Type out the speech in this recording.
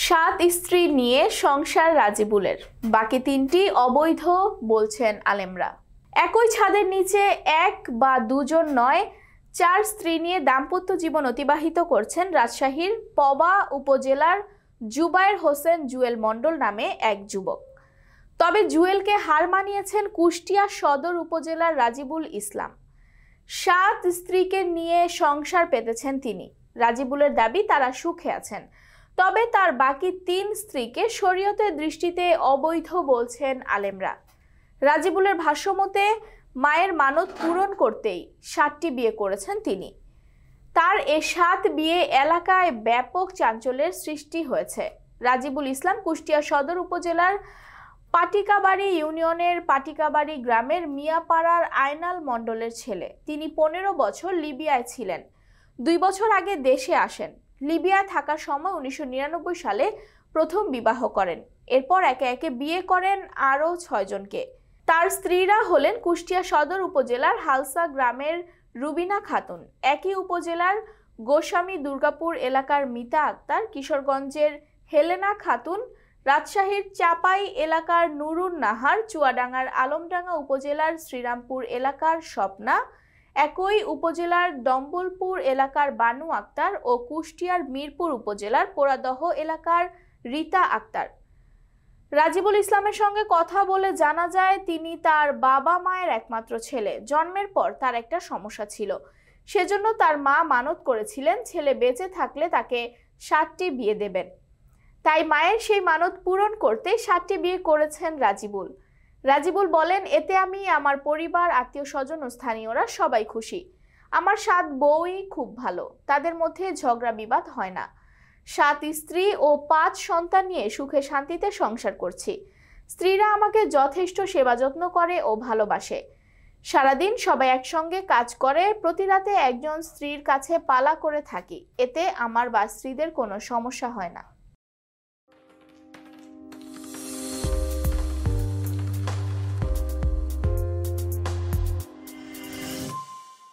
সাত স্ত্রী নিয়ে সংসার রাজিবুলের, বাকি তিনটি অবৈধ বলছেন আলেমরা। একই ছাদের নিচে এক বা দুজন নয়, চার স্ত্রী নিয়ে দাম্পত্য জীবন অতিবাহিত করছেন রাজশাহীর পবা উপজেলার জুবায়ের হোসেন জুয়েল মণ্ডল নামে এক যুবক। তবে জুয়েলকে হার মানিয়েছেন কুষ্টিয়া সদর উপজেলার রাজিবুল ইসলাম। সাত স্ত্রীকে নিয়ে সংসার পেতেছেন তিনি। রাজিবুলের দাবি তারা সুখে আছেন, তবে তার বাকি তিন স্ত্রীকে শরীয়তের দৃষ্টিতে অবৈধ বলছেন আলেমরা। রাজিবুলের ভাষ্যমতে মায়ের মানত পূরণ করতেই 7টি বিয়ে করেছেন তিনি। তার এ 7 বিয়ে এলাকায় ব্যাপক চাঞ্চল্যের সৃষ্টি হয়েছে। রাজিবুল ইসলাম কুষ্টিয়া সদর উপজেলার পাটিকাবাড়ি ইউনিয়নের পাটিকাবাড়ি গ্রামের মিয়াপাড়ার আয়নাল মণ্ডলের ছেলে। তিনি 15 বছর লিবিয়ায় ছিলেন। 2 বছর আগে দেশে আসেন। লিবিয়ায় থাকার সময় 1999 সালে প্রথম বিবাহ করেন। এরপর একে একে বিয়ে করেন আরও 6 জনকে। তার স্ত্রীরা হলেন কুষ্টিয়া সদর উপজেলার হালসা গ্রামের রুবিনা খাতুন, একই উপজেলার গোস্বামী দুর্গাপুর এলাকার মিতা আক্তার, কিশোরগঞ্জের হেলেনা খাতুন, রাজশাহীর চাপাই এলাকার নুরুন নাহার, চুয়াডাঙ্গার আলমডাঙ্গা উপজেলার শ্রীরামপুর এলাকার স্বপ্না, একই উপজেলার দম্বলপুর এলাকার বানু আক্তার ও কুষ্টিয়ার মিরপুর উপজেলার পোড়াদহ এলাকার রীতা আক্তার। রাজিবুল ইসলামের সঙ্গে কথা বলে জানা যায় তিনি তার বাবা মায়ের একমাত্র ছেলে। জন্মের পর তার একটা সমস্যা ছিল, সেজন্য তার মা মানত করেছিলেন ছেলে বেঁচে থাকলে তাকে 7টি বিয়ে দেবেন। তাই মায়ের সেই মানত পূরণ করতে 7টি বিয়ে করেছেন রাজিবুল। রাজিবুল বলেন, এতে আমি, আমার পরিবার, আত্মীয় স্বজন ও স্থানীয়রা সবাই খুশি। আমার 7 বউই খুব ভালো, তাদের মধ্যে ঝগড়া বিবাদ হয় না। 7 স্ত্রী ও 5 সন্তান নিয়ে সুখে শান্তিতে সংসার করছি। স্ত্রীরা আমাকে যথেষ্ট সেবা যত্ন করে ও ভালোবাসে। সারাদিন সবাই একসঙ্গে কাজ করে। প্রতি রাতে একজন স্ত্রীর কাছে পালা করে থাকি। এতে আমার বা স্ত্রীদের কোনো সমস্যা হয় না।